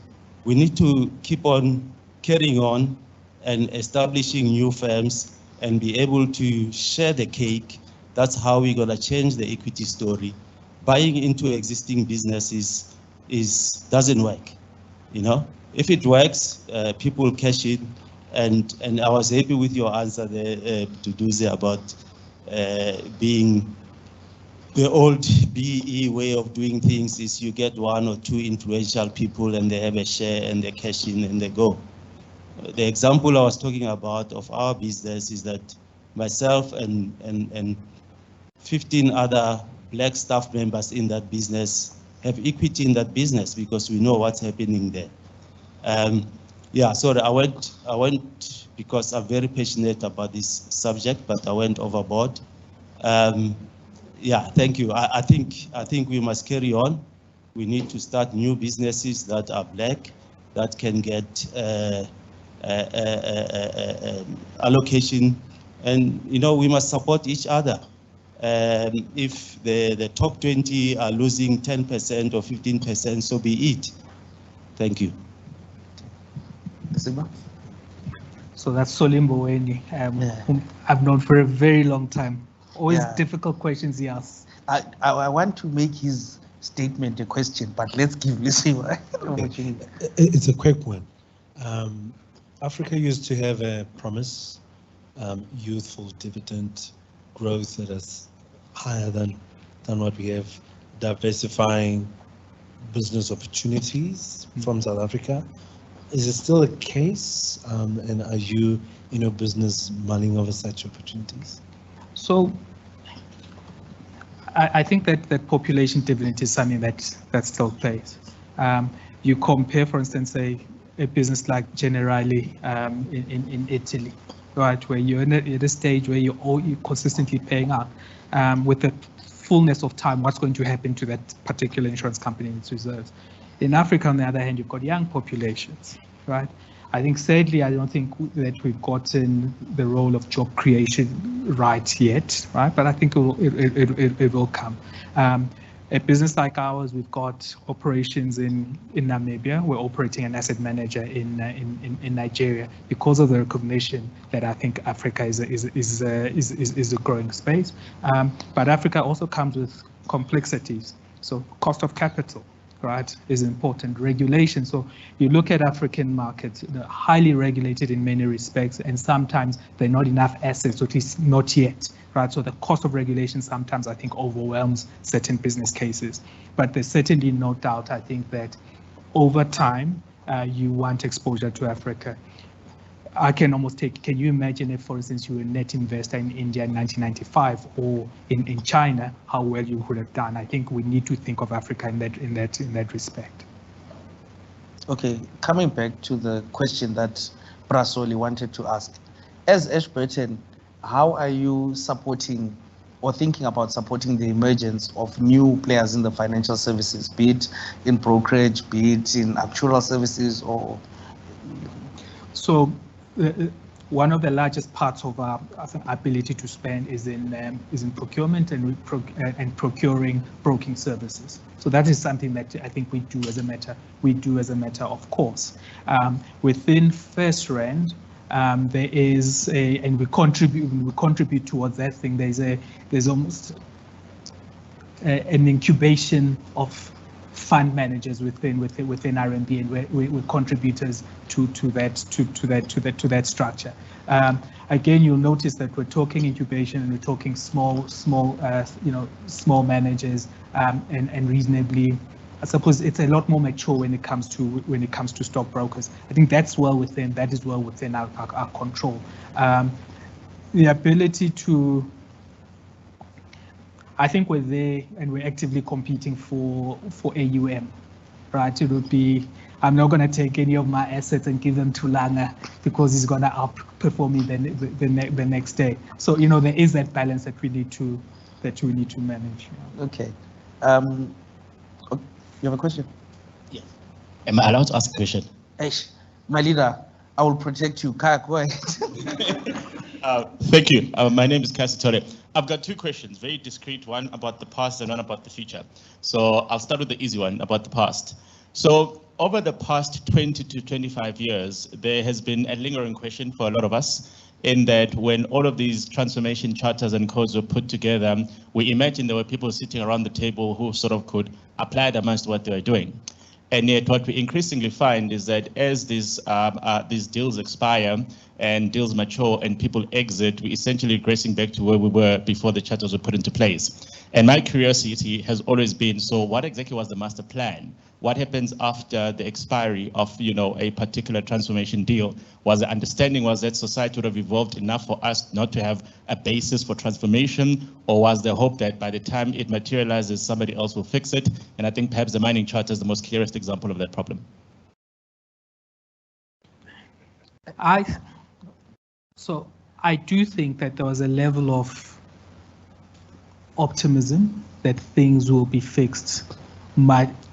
we need to keep on carrying on and establishing new firms and be able to share the cake. That's how we're gonna change the equity story. Buying into existing businesses doesn't work. If it works, people cash in. And I was happy with your answer there to Duzi about being the old BE way of doing things is you get 1 or 2 influential people and they have a share and they cash in and they go. The example I was talking about of our business is that myself and 15 other black staff members in that business have equity in that business because we know what's happening there. Yeah, sorry, I went because I'm very passionate about this subject, but I went overboard. Yeah, thank you. I think we must carry on. We need to start new businesses that are black, that can get allocation, and we must support each other. If the top 20 are losing 10% or 15%, so be it. Thank you. So that's Solimbo Weni, whom I've known for a very long time. Always difficult questions he asks. I want to make his statement a question, but let's give Lisiba an opportunity. It's a quick one. Africa used to have a promise youthful dividend growth that is higher than what we have, diversifying business opportunities from South Africa. Is it still the case? And are you, business mulling over such opportunities? So I think that population dividend is something that still plays. You compare, for instance, a business like Generali in Italy, right, where you're at a stage where you're consistently paying out. With the fullness of time, what's going to happen to that particular insurance company and its reserves? In Africa, on the other hand, you've got young populations, right? I think, sadly, I don't think that we've gotten the role of job creation right yet, right? But I think it will come. A business like ours, we've got operations in Namibia. We're operating an asset manager in Nigeria because of the recognition that I think Africa is a growing space. But Africa also comes with complexities. So cost of capital, right, is important. Regulation. So you look at African markets, they're highly regulated in many respects, and sometimes they're not enough assets, or at least not yet. Right, so the cost of regulation sometimes, I think, overwhelms certain business cases. But there's certainly no doubt, I think, that over time, you want exposure to Africa. I can almost can you imagine if, for instance, you were a net investor in India in 1995 or in China, how well you would have done? I think we need to think of Africa in that respect. Okay, coming back to the question that Prasoli wanted to ask. As Ashburton, how are you supporting or thinking about supporting the emergence of new players in the financial services, be it in brokerage, be it in actuarial services, or? So one of the largest parts of our ability to spend is in procurement and procuring broking services. So that is something that I think we do as a matter of course. Within FirstRand, there is and we contribute towards that thing. There's almost an incubation of fund managers within RMB, and we're contributors to that structure. Again, you'll notice that we're talking incubation and we're talking small managers, and reasonably, I suppose it's a lot more mature when it comes to stockbrokers. I think that is well within our control. The ability to, I think we're there and we're actively competing for AUM, right? It would be, I'm not going to take any of my assets and give them to Langa because he's going to outperform me the next day. So there is that balance that we need to manage. Okay. You have a question? Yes. Am I allowed to ask a question? Aish, my leader, I will protect you. Kaya, go ahead. Thank you. My name is Kasitore. I've got two questions, very discreet, one about the past and one about the future. So I'll start with the easy one about the past. So over the past 20 to 25 years, there has been a lingering question for a lot of us, in that when all of these transformation charters and codes were put together, we imagined there were people sitting around the table who sort of could apply them as to what they were doing. And yet what we increasingly find is that as these deals expire and deals mature and people exit, we're essentially regressing back to where we were before the charters were put into place. And my curiosity has always been, so what exactly was the master plan? What happens after the expiry of, a particular transformation deal? Was the understanding was that society would have evolved enough for us not to have a basis for transformation, or was the hope that by the time it materializes, somebody else will fix it? And I think perhaps the mining charter is the most clearest example of that problem. So I do think that there was a level of optimism that things will be fixed,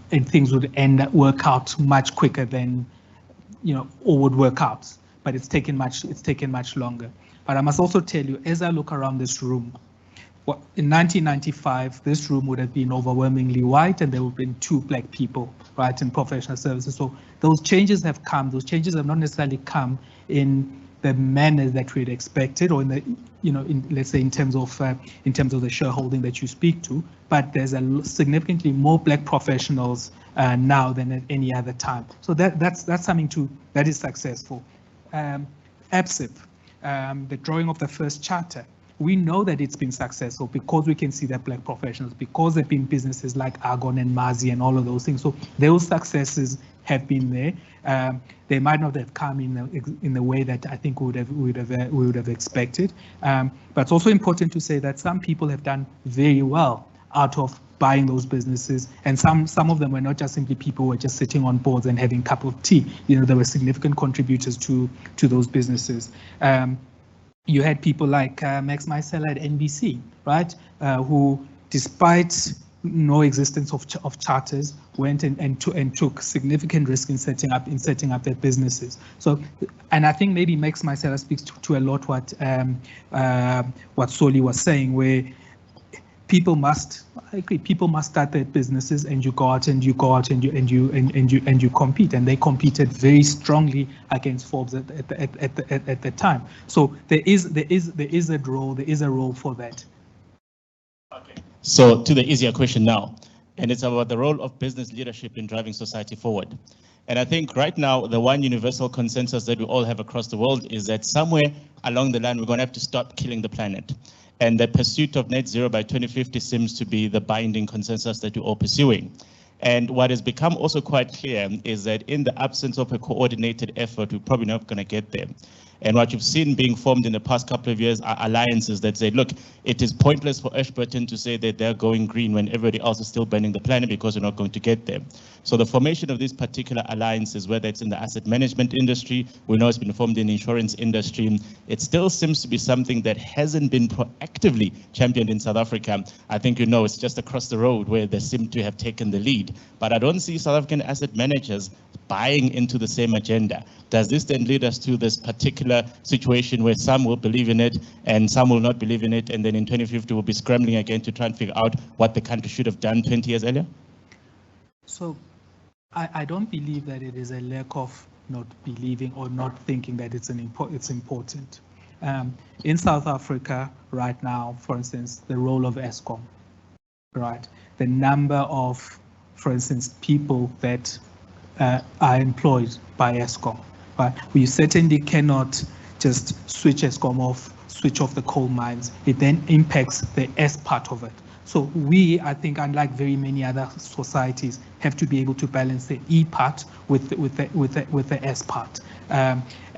and things would work out much quicker than, or would work out. But it's taken much longer. But I must also tell you, as I look around this room, in 1995, this room would have been overwhelmingly white, and there would have been 2 black people, right, in professional services. So those changes have come. Those changes have not necessarily come in the manner that we'd expected, or in the, let's say in terms of the shareholding that you speak to. But there's significantly more black professionals now than at any other time. So that's something that is successful. ABSIP. the drawing of the first charter. We know that it's been successful because we can see that black professionals, because there have been businesses like Argon and Mazi and all of those things. So those successes have been there. They might not have come in the way that I think we would have expected. But it's also important to say that some people have done very well out of buying those businesses, and some of them were not just simply people who were just sitting on boards and having a cup of tea. You know, there were significant contributors to those businesses. You had people like Max Maisela at NBC, right, who, despite no existence of charters, went and took significant risk in setting up their businesses. So, and I think maybe Max Maisela speaks to a lot what Soli was saying, where people must start their businesses, and you go out and you compete, and they competed very strongly against Forbes at the time. So there is a role for that. Okay. So to the easier question now, and it's about the role of business leadership in driving society forward. And I think right now, the one universal consensus that we all have across the world is that somewhere along the line, we're going to have to stop killing the planet. And the pursuit of net zero by 2050 seems to be the binding consensus that we're all pursuing. And what has become also quite clear is that in the absence of a coordinated effort, we're probably not going to get there. And what you've seen being formed in the past couple of years are alliances that say, look, it is pointless for Ashburton to say that they're going green when everybody else is still burning the planet because we're not going to get there. So the formation of these particular alliances, whether it's in the asset management industry, we know it's been formed in the insurance industry, it still seems to be something that hasn't been proactively championed in South Africa. I think, you know, it's just across the road where they seem to have taken the lead. But I don't see South African asset managers buying into the same agenda. Does this then lead us to this particular situation where some will believe in it and some will not believe in it, and then in 2050 we'll be scrambling again to try and figure out what the country should have done 20 years earlier? So I don't believe that it is a lack of not believing or not thinking that it's important. In South Africa right now, for instance, the role of Eskom, right? The number of, for instance, people that are employed by Eskom, right? We certainly cannot just switch Eskom off, switch off the coal mines. It then impacts the S part of it. So we, I think, unlike very many other societies, have to be able to balance the E part with the S part.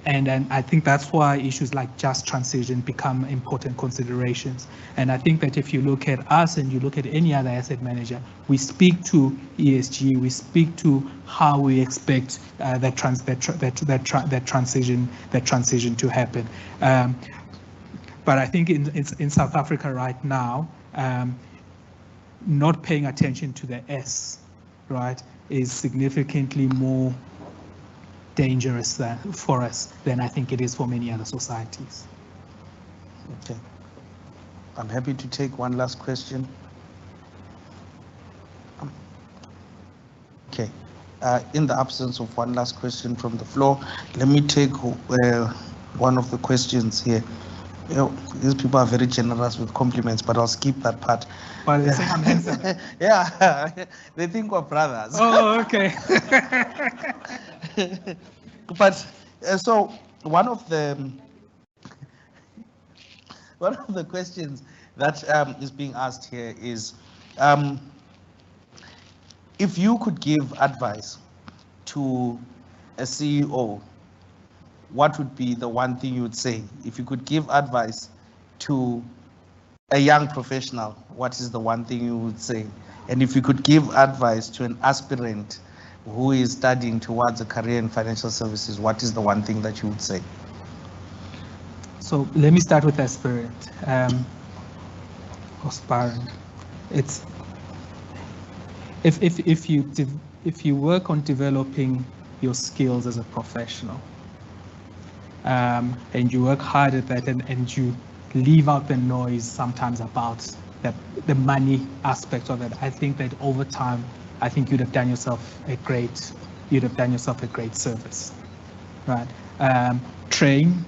And I think that's why issues like just transition become important considerations. And I think that if you look at us and you look at any other asset manager, we speak to ESG, we speak to how we expect that transition to happen. But I think in South Africa right now, not paying attention to the S, right, is significantly more dangerous for us than I think it is for many other societies. Okay. I'm happy to take one last question. Okay. In the absence of one last question from the floor, let me take one of the questions here. You know, these people are very generous with compliments, but I'll skip that part. Well, they think I'm handsome. Yeah, they think we're brothers. Oh, okay. But so one of the questions that is being asked here is, if you could give advice to a CEO, what would be the one thing you would say? If you could give advice to a young professional, what is the one thing you would say? And if you could give advice to an aspirant who is studying towards a career in financial services, what is the one thing that you would say? So let me start with aspirant. Aspirant. It's if you work on developing your skills as a professional, and you work hard at that, and you leave out the noise sometimes about the money aspect of it, I think that over time, I think you'd have done yourself a great service, right? Train,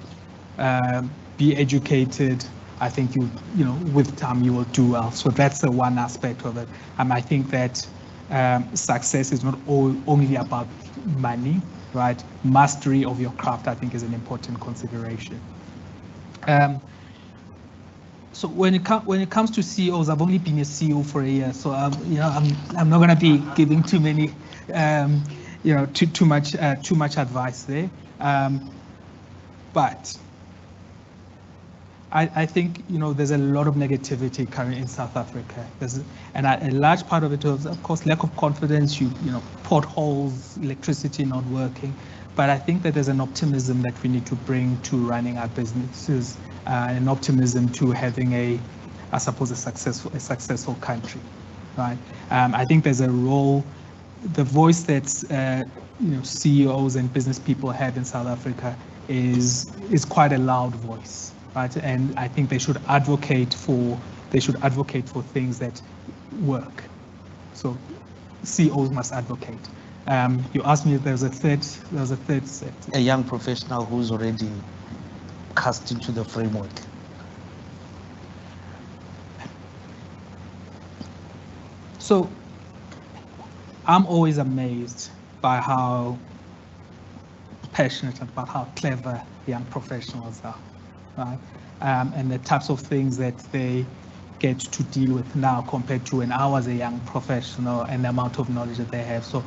be educated. I think you know with time you will do well. So that's the one aspect of it. I think that success is not only about money, right? Mastery of your craft, I think, is an important consideration. So when it comes to CEOs, I've only been a CEO for a year, so I'm not going to be giving too many, too much advice there. But I think there's a lot of negativity currently in South Africa. A large part of it is, of course, lack of confidence. Potholes, electricity not working. But I think that there's an optimism that we need to bring to running our businesses, an optimism to having a successful country, right? I think there's a role, the voice that CEOs and business people have in South Africa is quite a loud voice, right? And I think they should advocate for things that work. So CEOs must advocate. You asked me if there was a third set. A young professional who's already cast into the framework. So I'm always amazed by how passionate, about how clever young professionals are, right? And the types of things that they get to deal with now compared to when I was a young professional, and the amount of knowledge that they have. So,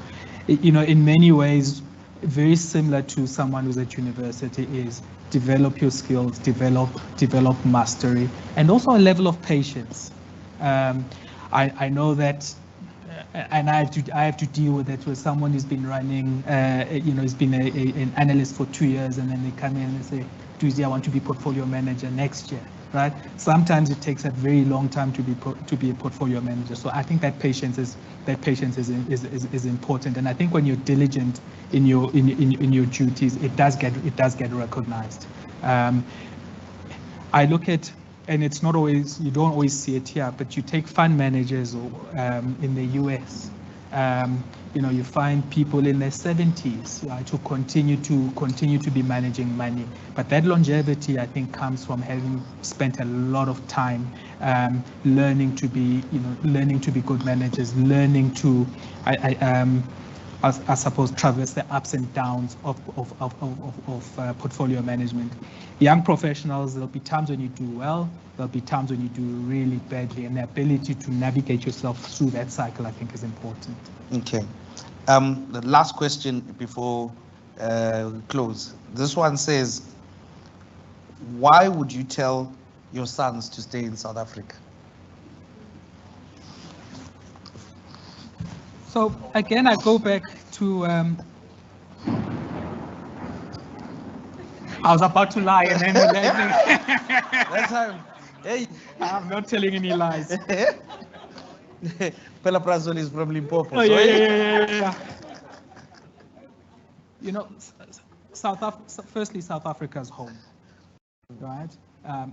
in many ways, very similar to someone who's at university, is develop your skills, develop mastery, and also a level of patience. I know that, and I have to deal with it with someone who's been running, has been an analyst for 2 years, and then they come in and say, Duzi, I want to be portfolio manager next year, right? Sometimes it takes a very long time to be a portfolio manager. So I think that patience is important, and I think when you're diligent in your duties, it does get recognized. I look at, and it's not always, you don't always see it here, but you take fund managers in the US, you find people in their 70s, right, who continue to be managing money. But that longevity, I think, comes from having spent a lot of time learning to be good managers, learning to, I suppose, traverse the ups and downs of portfolio management. Young professionals, there'll be times when you do well, there'll be times when you do really badly, and the ability to navigate yourself through that cycle, I think, is important. Okay. The last question before we close. This one says, why would you tell your sons to stay in South Africa? So again, I go back to, I was about to lie and then That's how, hey. I'm not telling any lies. Pela Prazol is from Limpopo. Oh, yeah. Firstly, South Africa's home, right?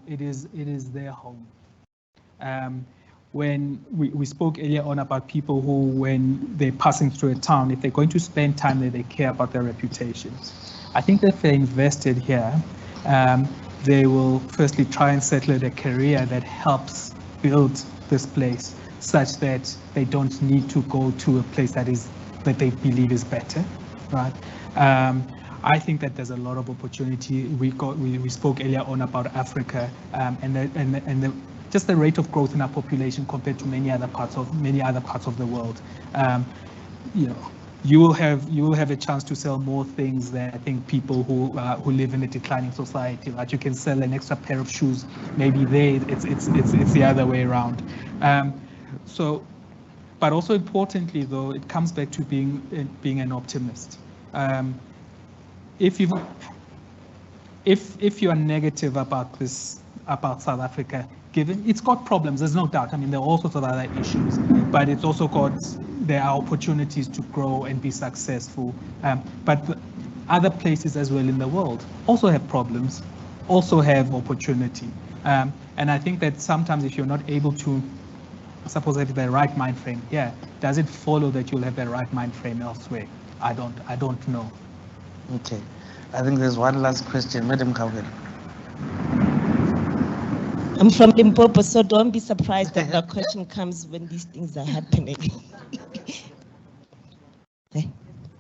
It is their home. When we spoke earlier on about people who, when they're passing through a town, if they're going to spend time there, they care about their reputations. I think that if they're invested here, they will firstly try and settle their career that helps build this place such that they don't need to go to a place that they believe is better, right? I think that there's a lot of opportunity. We spoke earlier on about Africa, and just the rate of growth in our population compared to many other parts of the world. You will have a chance to sell more things than I think people who live in a declining society. Right? You can sell an extra pair of shoes. Maybe it's the other way around. But also importantly, though, it comes back to being an optimist. If you are negative about South Africa, given it's got problems, there's no doubt. I mean, there are all sorts of other issues, but it's also there are opportunities to grow and be successful. But other places as well in the world also have problems, also have opportunity. And I think that sometimes if you're not able to, suppose have the right mind frame here, does it follow that you'll have the right mind frame elsewhere? I don't know. Okay. I think there's one last question. Madam Kaveri. I'm from Limpopo, so don't be surprised that the question comes when these things are happening.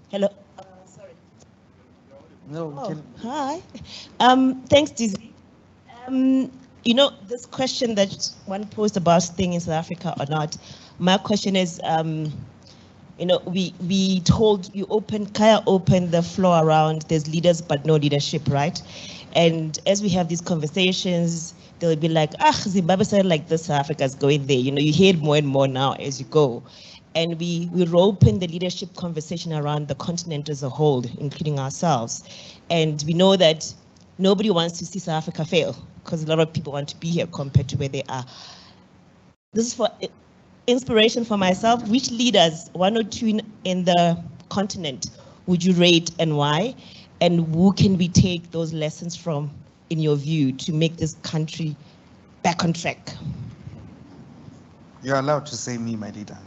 Hello. Sorry. No. Hi. Thanks, Duzi. You know, this question that one posed about staying in South Africa or not, my question is, you know, we told you Kaya opened the floor around there's leaders but no leadership, right? And as we have these conversations, they'll be like, Zimbabwe started like this, South Africa's going there. You know, you hear it more and more now as you go. And we open the leadership conversation around the continent as a whole, including ourselves. And we know that nobody wants to see South Africa fail, because a lot of people want to be here compared to where they are. This is for inspiration for myself. Which leaders, one or two in the continent, would you rate and why? And who can we take those lessons from, in your view, to make this country back on track? You're allowed to say me, my leader.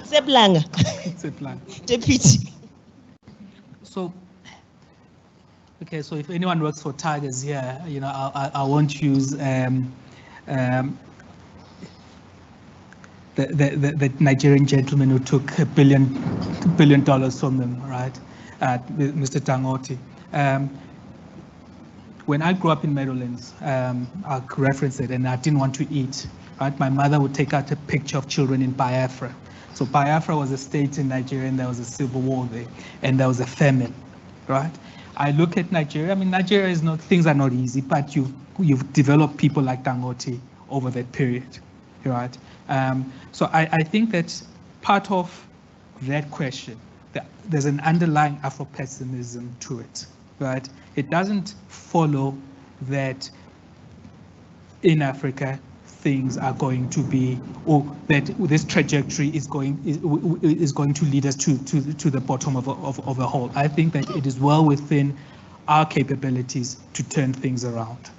Seblanga. Deputy. So, okay, so if anyone works for Tigers here, you know, I won't use the Nigerian gentleman who took $1 billion from them, right? Mr. Dangote. When I grew up in Meadowlands, I referenced it, and I didn't want to eat. Right? My mother would take out a picture of children in Biafra. So Biafra was a state in Nigeria, and there was a civil war there, and there was a famine, right? I look at Nigeria. I mean, Nigeria is not, things are not easy, but you've developed people like Dangote over that period, right? So I think that part of that question, there's an underlying Afro-pessimism to it, right? It doesn't follow that in Africa things are going to be, or that this trajectory is going to lead us to the bottom of a hole. I think that it is well within our capabilities to turn things around.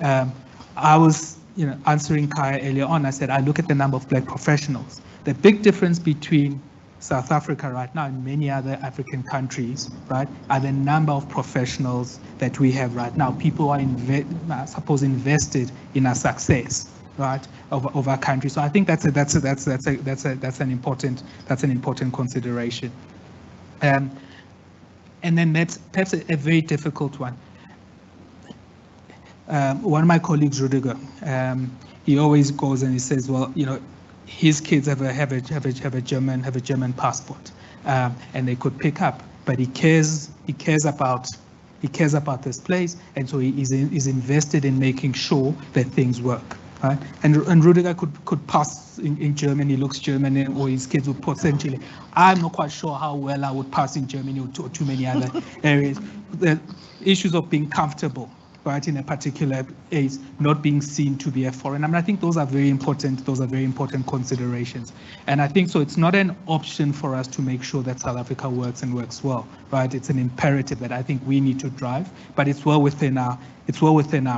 I was, you know, answering Kaya earlier on. I said I look at the number of black professionals. The big difference between South Africa right now and many other African countries, right, are the number of professionals that we have right now. People are invested in our success, right, of our country. So I think that's an important consideration. And then that's perhaps a very difficult one. One of my colleagues, Rudiger, he always goes and he says, well, you know, his kids have a German passport, and they could pick up, but he cares about this place, and so he is invested in making sure that things work. Right? And Rudiger could pass in Germany, looks German, or his kids would potentially. I'm not quite sure how well I would pass in Germany or too many other areas. The issues of being comfortable, right, in a particular age, not being seen to be a foreigner. I mean, I think those are very important. Those are very important considerations. And I think so. It's not an option for us to make sure that South Africa works and works well, right? It's an imperative that I think we need to drive, but it's well within our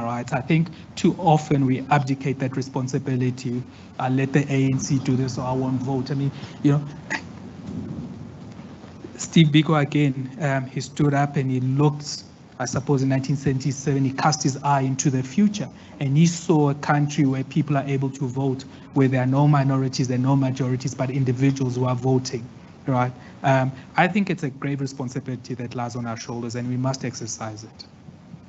rights. I think too often we abdicate that responsibility. Let the ANC do this, or I won't vote. I mean, you know, Steve Biko again, he stood up and he looked, I suppose in 1977, he cast his eye into the future, and he saw a country where people are able to vote, where there are no minorities, there are no majorities, but individuals who are voting, right? I think it's a grave responsibility that lies on our shoulders, and we must exercise it.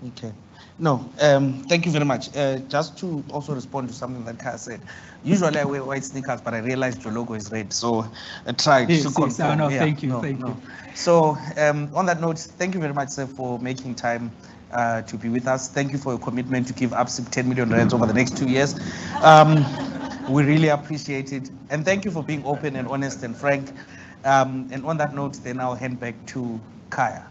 Okay. No, thank you very much. Just to also respond to something that Kaya said. Usually I wear white sneakers, but I realized your logo is red, so I tried to confirm. No, thank you. So on that note, thank you very much, sir, for making time to be with us. Thank you for your commitment to give ABSIP 10 million rands over the next 2 years. We really appreciate it. And thank you for being open and honest and frank. And on that note, then I'll hand back to Kaya.